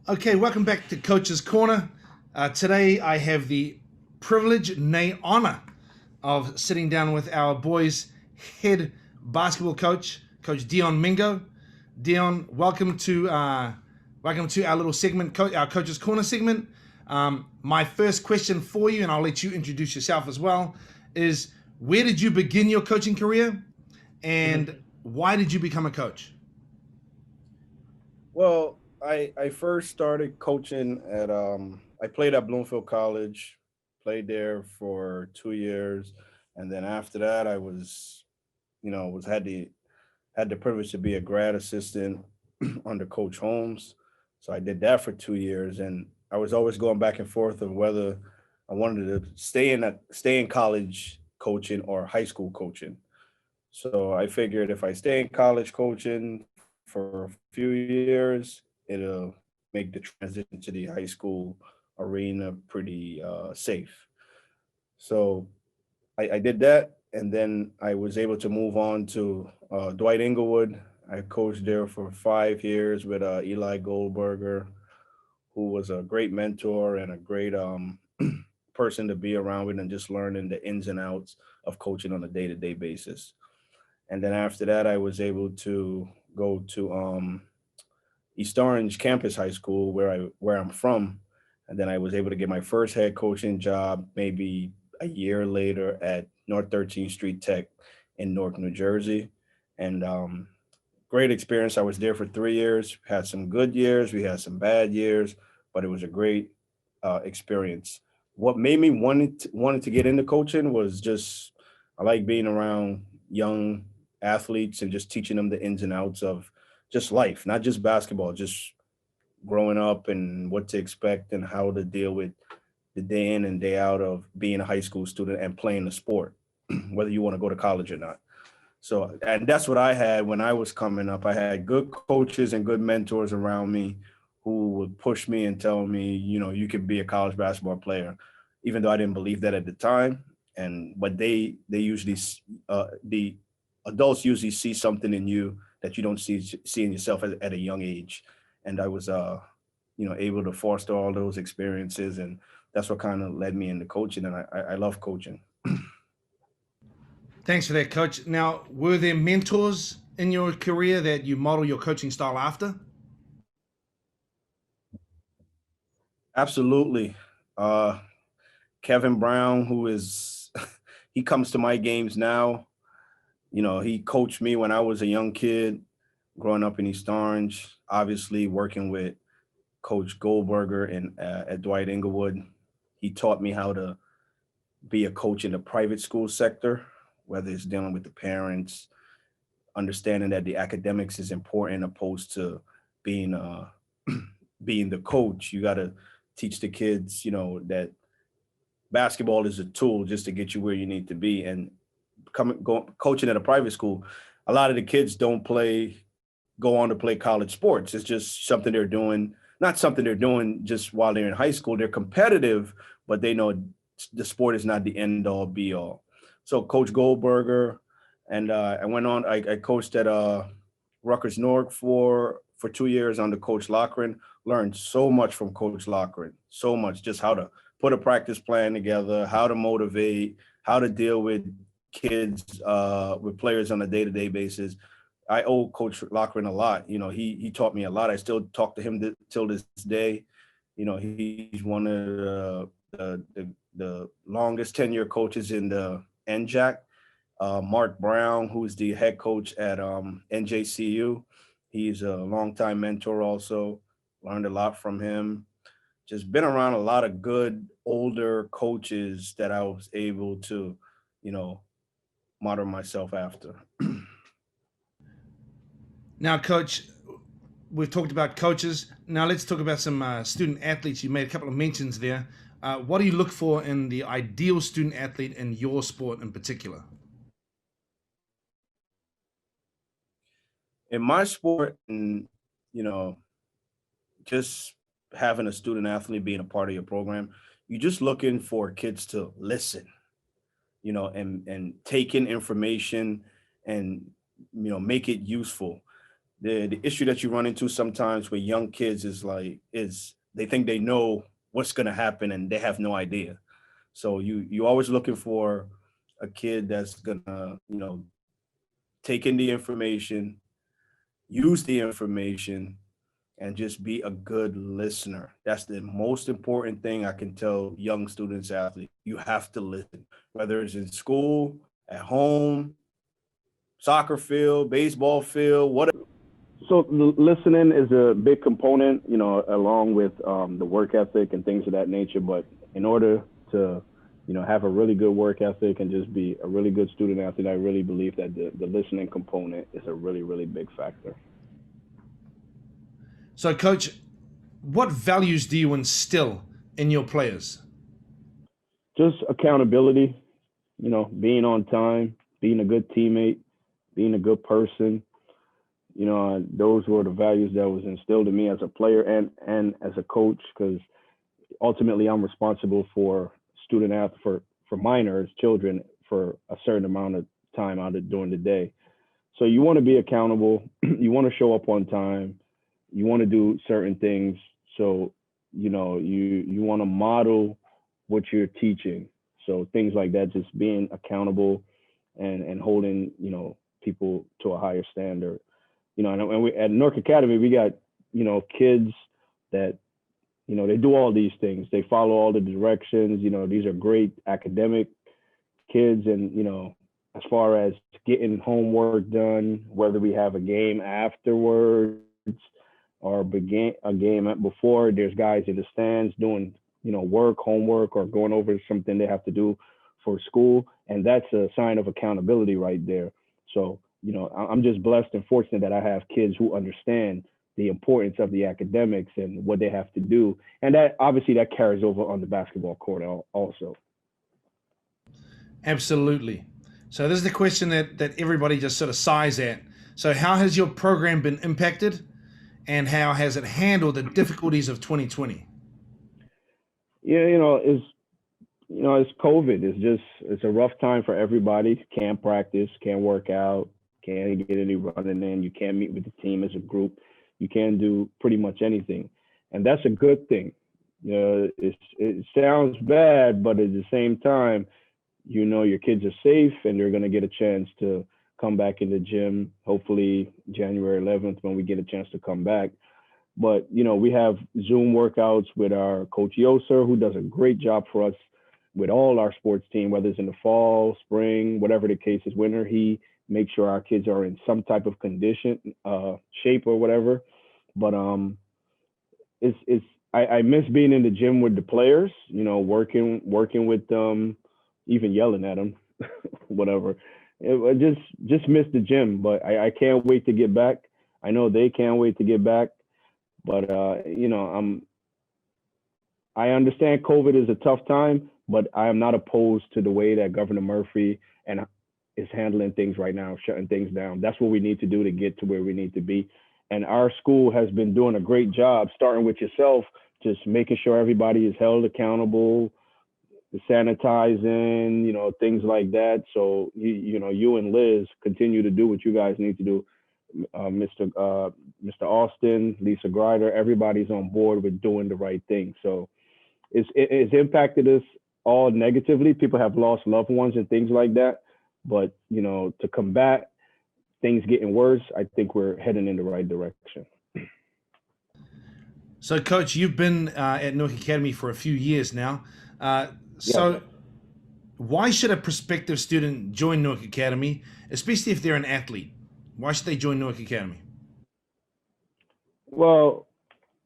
Okay, welcome back to Coach's Corner. Today I have the privilege, nay honor, of sitting down with our boys' head basketball coach, Coach Deon Mingo. Deon, welcome to our little segment, our Coach's Corner segment. My first question for you, and I'll let you introduce yourself as well, is where did you begin your coaching career, and why did you become a coach? Well, I first started coaching at I played at Bloomfield College, played there for 2 years, and then after that I was was had the privilege to be a grad assistant under Coach Holmes. So I did that for 2 years, and I was always going back and forth of whether I wanted to stay in college coaching or high school coaching. So I figured if I stay in college coaching for a few years, it'll make the transition to the high school arena pretty safe. So I did that, and then I was able to move on to Dwight Inglewood. I coached there for 5 years with Eli Goldberger, who was a great mentor and a great person to be around with, and just learning the ins and outs of coaching on a day-to-day basis. And then after that, I was able to go to East Orange Campus High School, where I'm from, and then I was able to get my first head coaching job maybe a year later at North 13th Street Tech in Newark, New Jersey, and great experience. I was there for 3 years. Had some good years, we had some bad years, but it was a great experience. What made me wanted to get into coaching was just I like being around young athletes and just teaching them the ins and outs of just life, not just basketball, just growing up and what to expect and how to deal with the day in and day out of being a high school student and playing the sport, whether you want to go to college or not. So, and that's what I had when I was coming up. I had good coaches and good mentors around me who would push me and tell me, you could be a college basketball player, even though I didn't believe that at the time. And but they usually the adults usually see something in you that you don't see in yourself at a young age. And I was able to foster all those experiences, and that's what kind of led me into coaching. And I love coaching. Thanks for that, Coach. Now, were there mentors in your career that you model your coaching style after? Absolutely. Uh, Kevin Brown, who is he comes to my games now. He coached me when I was a young kid, growing up in East Orange. Obviously, working with Coach Goldberger and at Dwight Inglewood, he taught me how to be a coach in the private school sector, whether it's dealing with the parents, understanding that the academics is important opposed to being being the coach. You got to teach the kids, that basketball is a tool just to get you where you need to be. And coaching at a private school, a lot of the kids don't go on to play college sports. It's just something they're doing, not something they're doing just while they're in high school. They're competitive, but they know the sport is not the end all be all. So Coach Goldberger, and I went on. I coached at Rutgers Newark for 2 years under Coach Lochran. Learned so much from Coach Lochran, so much, just how to put a practice plan together, how to motivate, how to deal with kids, with players on a day-to-day basis. I owe Coach Lochran a lot. He taught me a lot. I still talk to him till this day. He's one of the longest tenure coaches in the NJAC. Mark Brown, who's the head coach at NJCU. He's a longtime mentor also. Learned a lot from him. Just been around a lot of good older coaches that I was able to, you know, model myself after. Now, Coach, we've talked about coaches. Now, let's talk about some student athletes. You made a couple of mentions there. What do you look for in the ideal student athlete in your sport in particular? In my sport, and you know, just having a student athlete being a part of your program, you're just looking for kids to listen, and take in information and make it useful. the issue that you run into sometimes with young kids is they think they know what's going to happen and they have no idea. So you always looking for a kid that's gonna, take in the information, use the information, and just be a good listener. That's the most important thing I can tell young students, athletes. You have to listen, whether it's in school, at home, soccer field, baseball field, whatever. So listening is a big component, along with the work ethic and things of that nature. But in order to, have a really good work ethic and just be a really good student athlete, I really believe that the listening component is a really, really big factor. So, Coach, what values do you instill in your players? Just accountability, being on time, being a good teammate, being a good person. Those were the values that was instilled in me as a player and as a coach, because ultimately I'm responsible for student athletes, for minors, children, for a certain amount of time out of during the day. So you want to be accountable. You want to show up on time. You want to do certain things. So, you want to model what you're teaching. So things like that, just being accountable and holding, people to a higher standard. And we at North Academy, we got, kids that, they do all these things. They follow all the directions. These are great academic kids. And, as far as getting homework done, whether we have a game afterwards or begin a game before, there's guys in the stands doing, work, homework, or going over something they have to do for school. And that's a sign of accountability right there. So, I'm just blessed and fortunate that I have kids who understand the importance of the academics and what they have to do. And that obviously that carries over on the basketball court also. Absolutely. So this is the question that everybody just sort of sighs at. So how has your program been impacted, and how has it handled the difficulties of 2020? Yeah, it's COVID. It's a rough time for everybody. Can't practice, can't work out, can't get any running in. You can't meet with the team as a group. You can't do pretty much anything, and that's a good thing. It sounds bad, but at the same time, your kids are safe and they're going to get a chance to come back in the gym, hopefully January 11th when we get a chance to come back. But, we have Zoom workouts with our coach Yoser, who does a great job for us with all our sports team, whether it's in the fall, spring, whatever the case is, winter. He makes sure our kids are in some type of condition, shape or whatever. But I miss being in the gym with the players, working with them, even yelling at them, whatever. I just miss the gym, but I can't wait to get back. I know they can't wait to get back, but I understand COVID is a tough time, but I am not opposed to the way that Governor Murphy and is handling things right now, shutting things down. That's what we need to do to get to where we need to be. And our school has been doing a great job, starting with yourself, just making sure everybody is held accountable, sanitizing, things like that. So you and Liz continue to do what you guys need to do. Mr. Austin, Lisa Grider, everybody's on board with doing the right thing. So it's impacted us all negatively. People have lost loved ones and things like that. But to combat things getting worse, I think we're heading in the right direction. So, Coach, you've been at Newark Academy for a few years now. So, why should a prospective student join Newark Academy, especially if they're an athlete? Why should they join Newark Academy? Well,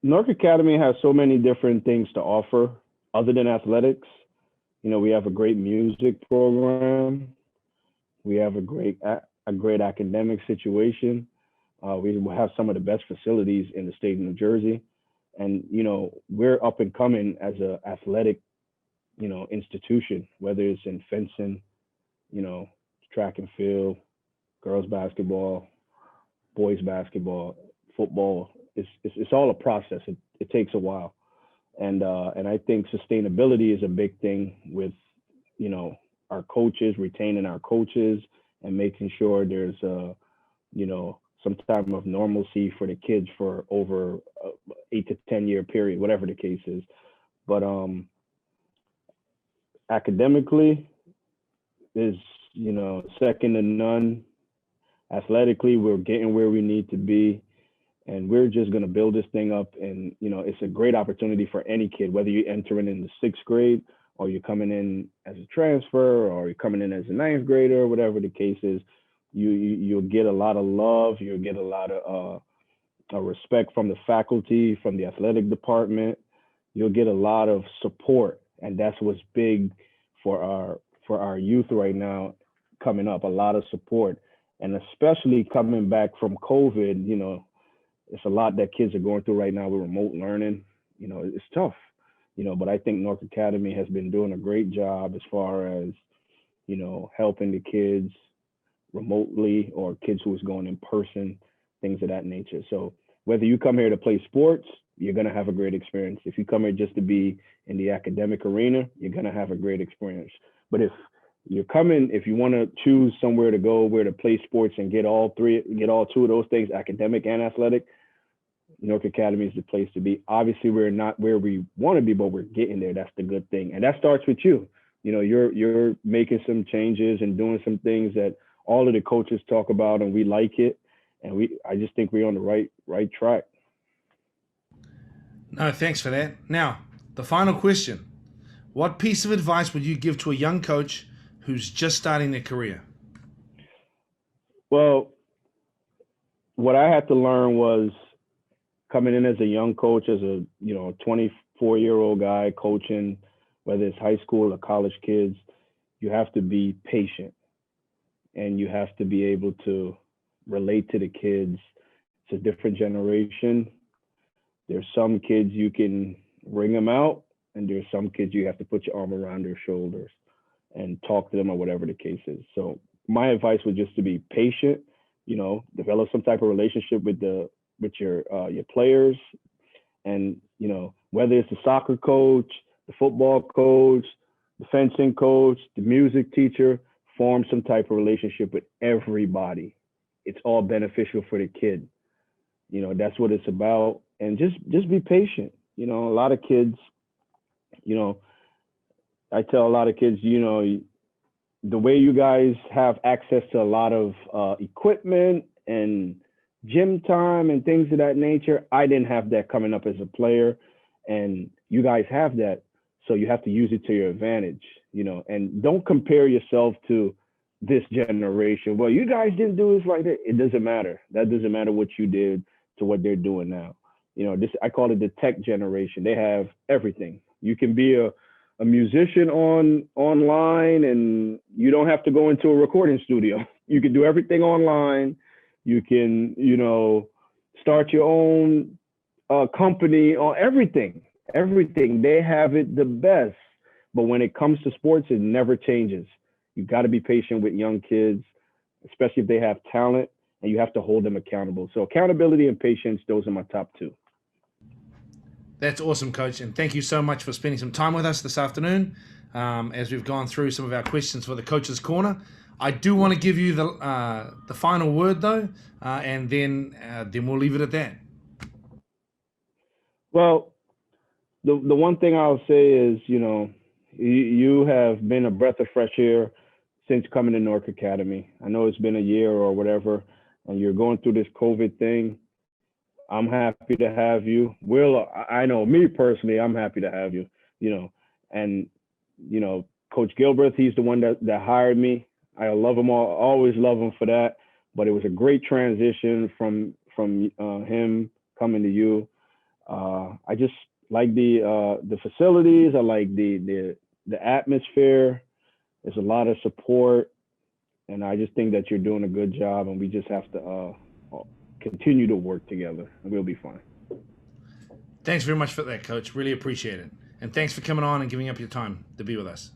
Newark Academy has so many different things to offer other than athletics. We have a great music program. We have a great academic situation. We have some of the best facilities in the state of New Jersey. And, we're up and coming as an athletic, institution, whether it's in fencing, track and field, girls basketball, boys basketball, football. It's all a process. It takes a while. And I think sustainability is a big thing with, our coaches, retaining our coaches and making sure there's some type of normalcy for the kids for over 8 to 10 year period, whatever the case is. But academically is, second to none. Athletically, we're getting where we need to be, and we're just going to build this thing up. And it's a great opportunity for any kid, whether you're entering in the sixth grade or you're coming in as a transfer or you're coming in as a ninth grader, whatever the case is. You'll get a lot of love. You'll get a lot of respect from the faculty, from the athletic department. You'll get a lot of support, and that's what's big for our youth right now coming up. A lot of support, and especially coming back from COVID. It's a lot that kids are going through right now with remote learning. It's tough. But I think North Academy has been doing a great job as far as helping the kids remotely or kids who is going in person, things of that nature. So whether you come here to play sports, you're going to have a great experience. If you come here just to be in the academic arena, you're going to have a great experience. But if you want to choose somewhere to go, where to play sports and get all two of those things, academic and athletic, North Academy is the place to be. Obviously, we're not where we want to be, but we're getting there. That's the good thing. And that starts with you. You're making some changes and doing some things that all of the coaches talk about, and we like it. And I just think we're on the right track. No, thanks for that. Now, the final question. What piece of advice would you give to a young coach who's just starting their career? Well, what I had to learn was coming in as a young coach, as a 24-year-old guy coaching, whether it's high school or college kids, you have to be patient, and you have to be able to relate to the kids. It's a different generation. There's some kids you can ring them out, and there's some kids you have to put your arm around their shoulders and talk to them, or whatever the case is. So my advice would just to be patient, develop some type of relationship with your players, and whether it's the soccer coach, the football coach, the fencing coach, the music teacher, form some type of relationship with everybody. It's all beneficial for the kid. That's what it's about. And just be patient. A lot of kids, I tell a lot of kids, the way you guys have access to a lot of equipment and gym time and things of that nature, I didn't have that coming up as a player, and you guys have that. So you have to use it to your advantage, and don't compare yourself to this generation. Well, you guys didn't do this like that. It doesn't matter. That doesn't matter what you did to what they're doing now. I call it the tech generation. They have everything. You can be a musician online, and you don't have to go into a recording studio. You can do everything online. You can, start your own company on everything. They have it the best. But when it comes to sports, it never changes. You got to be patient with young kids, especially if they have talent, and you have to hold them accountable. So accountability and patience, those are my top two. That's awesome, Coach. And thank you so much for spending some time with us this afternoon as we've gone through some of our questions for the Coach's Corner. I do want to give you the final word, though, and then we'll leave it at that. Well, the one thing I'll say is, you have been a breath of fresh air since coming to North Academy. I know it's been a year or whatever, and you're going through this COVID thing. I'm happy to have you. I know me personally, I'm happy to have you, and, Coach Gilbert, he's the one that hired me. I love him always love him for that. But it was a great transition from him coming to you. I just like the facilities. I like the atmosphere. There's a lot of support, and I just think that you're doing a good job, and we just have to continue to work together, and we'll be fine. Thanks very much for that, Coach. Really appreciate it. And thanks for coming on and giving up your time to be with us.